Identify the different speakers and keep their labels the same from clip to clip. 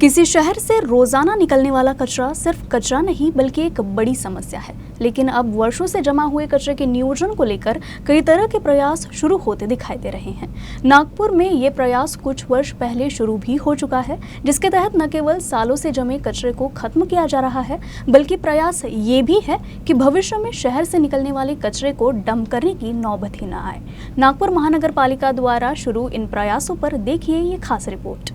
Speaker 1: किसी शहर से रोजाना निकलने वाला कचरा सिर्फ कचरा नहीं बल्कि एक बड़ी समस्या है। लेकिन अब वर्षों से जमा हुए कचरे के नियोजन को लेकर कई तरह के प्रयास शुरू होते दिखाई दे रहे हैं। नागपुर में ये प्रयास कुछ वर्ष पहले शुरू भी हो चुका है, जिसके तहत न केवल सालों से जमे कचरे को खत्म किया जा रहा है, बल्कि प्रयास ये भी है कि भविष्य में शहर से निकलने वाले कचरे को डंप करने की नौबत ही न आए। नागपुर महानगर पालिका द्वारा शुरू इन प्रयासों पर देखिए ये खास रिपोर्ट।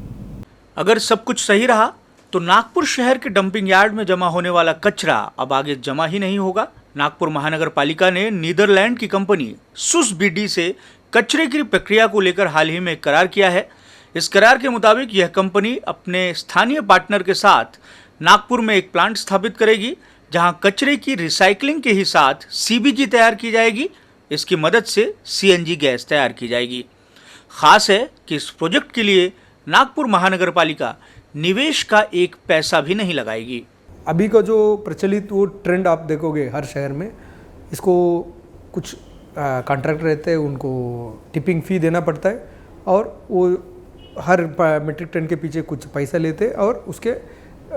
Speaker 2: अगर सब कुछ सही रहा तो नागपुर शहर के डंपिंग यार्ड में जमा होने वाला कचरा अब आगे जमा ही नहीं होगा। नागपुर महानगर पालिका ने नीदरलैंड की कंपनी सुसबीडी से कचरे की प्रक्रिया को लेकर हाल ही में एक करार किया है। इस करार के मुताबिक यह कंपनी अपने स्थानीय पार्टनर के साथ नागपुर में एक प्लांट स्थापित करेगी, जहां कचरे की रिसाइकलिंग के ही साथ सीबीजी तैयार की जाएगी। इसकी मदद से सीएनजी गैस तैयार की जाएगी। खास है कि इस प्रोजेक्ट के लिए नागपुर महानगर पालिका निवेश का एक पैसा भी नहीं लगाएगी।
Speaker 3: अभी का जो प्रचलित वो ट्रेंड आप देखोगे हर शहर में, इसको कुछ कॉन्ट्रैक्टर रहते हैं, उनको टिपिंग फ़ी देना पड़ता है और वो हर मीट्रिक टन के पीछे कुछ पैसा लेते हैं और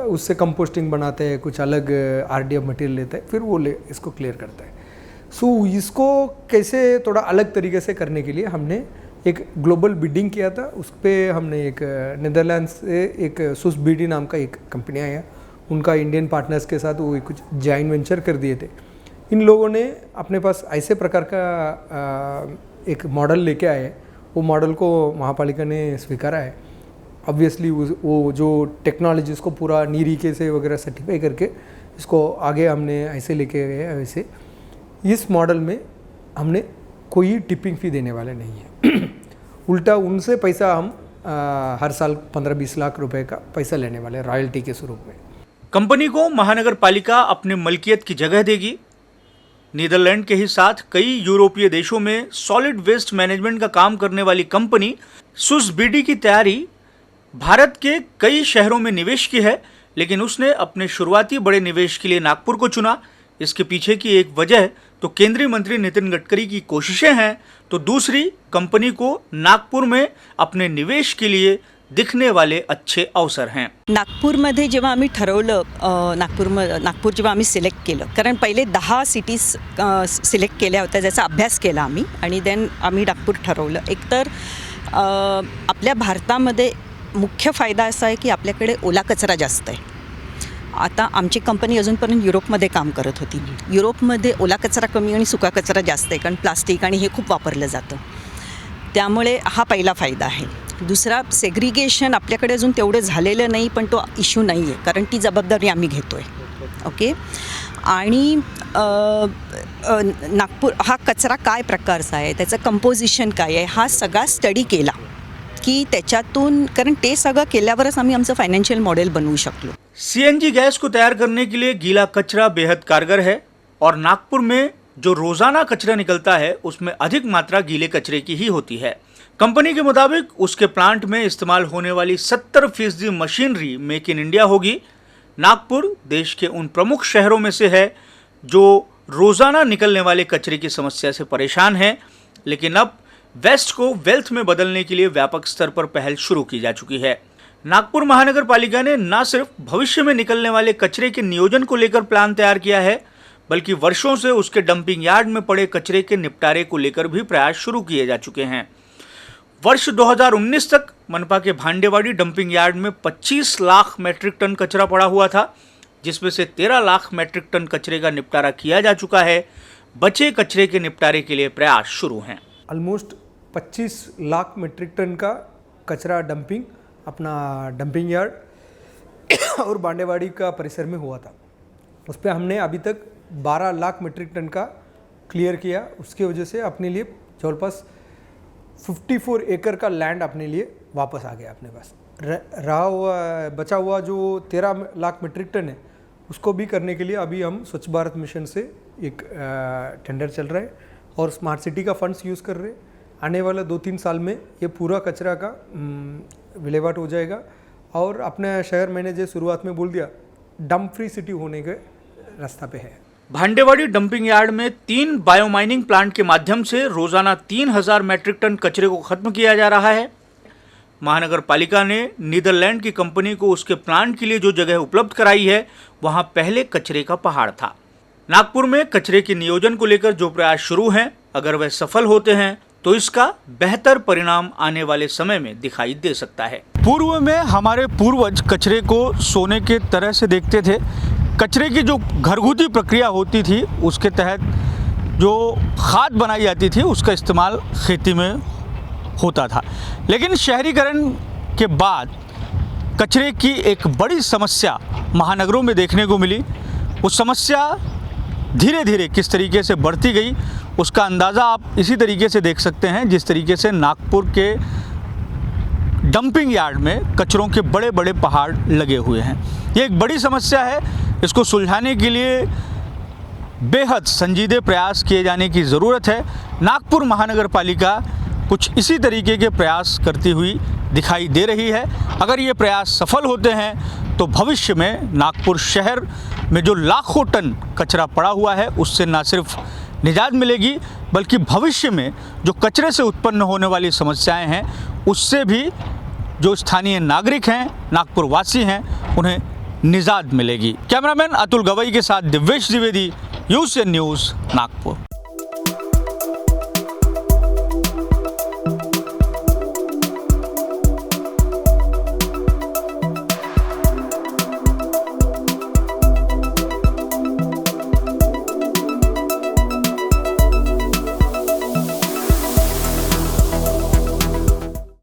Speaker 3: उससे कंपोस्टिंग बनाते हैं, कुछ अलग आरडीएफ मटेरियल लेते हैं, फिर वो इसको क्लियर करता है। सो इसको कैसे थोड़ा अलग तरीके से करने के लिए हमने एक ग्लोबल बिडिंग किया था। उस पर हमने एक नीदरलैंड से एक सुसबीडी नाम का एक कंपनी आया, उनका इंडियन पार्टनर्स के साथ वो कुछ जॉइंट वेंचर कर दिए थे। इन लोगों ने अपने पास ऐसे प्रकार का एक मॉडल लेके आए, वो मॉडल को महापालिका ने स्वीकारा है। ऑब्वियसली वो जो टेक्नोलॉजी उसको पूरा नीरीके से वगैरह सर्टिफाई करके इसको आगे हमने ऐसे लेके गए। वैसे इस मॉडल में हमने कोई टिपिंग फ़ी देने वाले नहीं है। उल्टा उनसे पैसा हम हर साल 15-20 लाख रुपए का पैसा लेने वाले रॉयल्टी के स्वरूप में।
Speaker 2: कंपनी को महानगर पालिका अपने मलकियत की जगह देगी। नीदरलैंड के ही साथ कई यूरोपीय देशों में सॉलिड वेस्ट मैनेजमेंट का काम करने वाली कंपनी सुसबीडी की तैयारी भारत के कई शहरों में निवेश की है, लेकिन उसने अपने शुरुआती बड़े निवेश के लिए नागपुर को चुना। इसके पीछे की एक वजह तो केंद्रीय मंत्री नितिन गडकरी की कोशिशें हैं, तो दूसरी कंपनी को नागपुर में अपने निवेश के लिए दिखने वाले अच्छे अवसर हैं।
Speaker 4: नागपूरमध्ये जेव्हा आम्ही ठरवलं, नागपूर जेव्हा आम्ही सिलेक्ट केलं, कारण पहिले 10 सिटीज सिलेक्ट केल्या होत्या, ज्याचा अभ्यास केला आम्ही आणि देन आम्ही नागपूर ठरवलं। एकतर आपल्या भारतामध्ये मुख्य फायदा असा आहे की आपल्याकडे ओला कचरा जास्त आहे। आता आमची कंपनी अजूनपर्यंत युरोपमध्ये काम करत होती। युरोपमध्ये ओला कचरा कमी आणि सुका कचरा जास्त आहे, कारण प्लास्टिक आणि हे खूप वापरलं जातं, त्यामुळे हा पहिला फायदा आहे। दुसरा, सेग्रिगेशन आपल्याकडे अजून तेवढं झालेलं नाही, पण तो इश्यू नाही आहे, कारण ती जबाबदारी आम्ही घेतो आहे। ओके, आणि नागपूर हा कचरा काय प्रकारचा आहे, त्याचं कंपोजिशन काय आहे, हा सगळा स्टडी केला की त्याच्यातून, कारण ते सगळं केल्यावरच आम्ही आमचं फायनान्शियल मॉडेल बनवू शकलो।
Speaker 2: सीएनजी गैस को तैयार करने के लिए गीला कचरा बेहद कारगर है और नागपुर में जो रोजाना कचरा निकलता है उसमें अधिक मात्रा गीले कचरे की ही होती है। कंपनी के मुताबिक उसके प्लांट में इस्तेमाल होने वाली 70% मशीनरी मेक इन इंडिया होगी। नागपुर देश के उन प्रमुख शहरों में से है जो रोजाना निकलने वाले कचरे की समस्या से परेशान है, लेकिन अब वेस्ट को वेल्थ में बदलने के लिए व्यापक स्तर पर पहल शुरू की जा चुकी है। नागपुर महानगर पालिका ने न सिर्फ भविष्य में निकलने वाले कचरे के नियोजन को लेकर प्लान तैयार किया है, बल्कि वर्षों से उसके डंपिंग यार्ड में पड़े कचरे के निपटारे को लेकर भी प्रयास शुरू किए जा चुके हैं। वर्ष 2019 तक मनपा के भांडेवाड़ी डंपिंग यार्ड में 25 लाख मैट्रिक टन कचरा पड़ा हुआ था, जिसमें से 13 लाख मैट्रिक टन कचरे का निपटारा किया जा चुका है। बचे कचरे के निपटारे के लिए प्रयास शुरू हैं।
Speaker 3: ऑलमोस्ट 25 लाख मीट्रिक टन का कचरा डंपिंग अपना डंपिंग यार्ड और बांडेवाड़ी का परिसर में हुआ था। उस पर हमने अभी तक 12 लाख मीट्रिक टन का क्लियर किया। उसकी वजह से अपने लिए जवळपास 54 एकड़ का लैंड अपने लिए वापस आ गया अपने पास। रहा हुआ बचा हुआ जो 13 लाख मीट्रिक टन है, उसको भी करने के लिए अभी हम स्वच्छ भारत मिशन से एक टेंडर चल रहा है और स्मार्ट सिटी का फंड्स यूज़ कर रहे हैं। आने वाला 2-3 साल में ये पूरा कचरा का विलेवाट हो जाएगा और अपने शहर मैंने जो शुरुआत में बोल दिया, डंप फ्री सिटी होने के रास्ता पे है।
Speaker 2: भांडेवाड़ी डंपिंग यार्ड में 3 बायोमाइनिंग प्लांट के माध्यम से रोजाना 3000 मैट्रिक टन कचरे को खत्म किया जा रहा है। महानगर पालिका ने नीदरलैंड की कंपनी को उसके प्लांट के लिए जो जगह उपलब्ध कराई है वहां पहले कचरे का पहाड़ था। नागपुर में कचरे के नियोजन को लेकर जो प्रयास शुरू हैं, अगर वह सफल होते हैं तो इसका बेहतर परिणाम आने वाले समय में दिखाई दे सकता है। पूर्व में हमारे पूर्वज कचरे को सोने के तरह से देखते थे। कचरे की जो घरगुती प्रक्रिया होती थी उसके तहत जो खाद बनाई जाती थी उसका इस्तेमाल खेती में होता था। लेकिन शहरीकरण के बाद कचरे की एक बड़ी समस्या महानगरों में देखने को मिली। वो समस्या धीरे धीरे किस तरीके से बढ़ती गई उसका अंदाज़ा आप इसी तरीके से देख सकते हैं जिस तरीके से नागपुर के डंपिंग यार्ड में कचरों के बड़े बड़े पहाड़ लगे हुए हैं। ये एक बड़ी समस्या है। इसको सुलझाने के लिए बेहद संजीदे प्रयास किए जाने की ज़रूरत है। नागपुर महानगर पालिका कुछ इसी तरीके के प्रयास करती हुई दिखाई दे रही है। अगर ये प्रयास सफल होते हैं तो भविष्य में नागपुर शहर में जो लाखों टन कचरा पड़ा हुआ है उससे न सिर्फ निजात मिलेगी बल्कि भविष्य में जो कचरे से उत्पन्न होने वाली समस्याएं हैं उससे भी जो स्थानीय नागरिक हैं, नागपुर वासी हैं, उन्हें निजात मिलेगी। कैमरामैन अतुल गवई के साथ दिव्येश द्विवेदी, यूसीएन न्यूज़, नागपुर।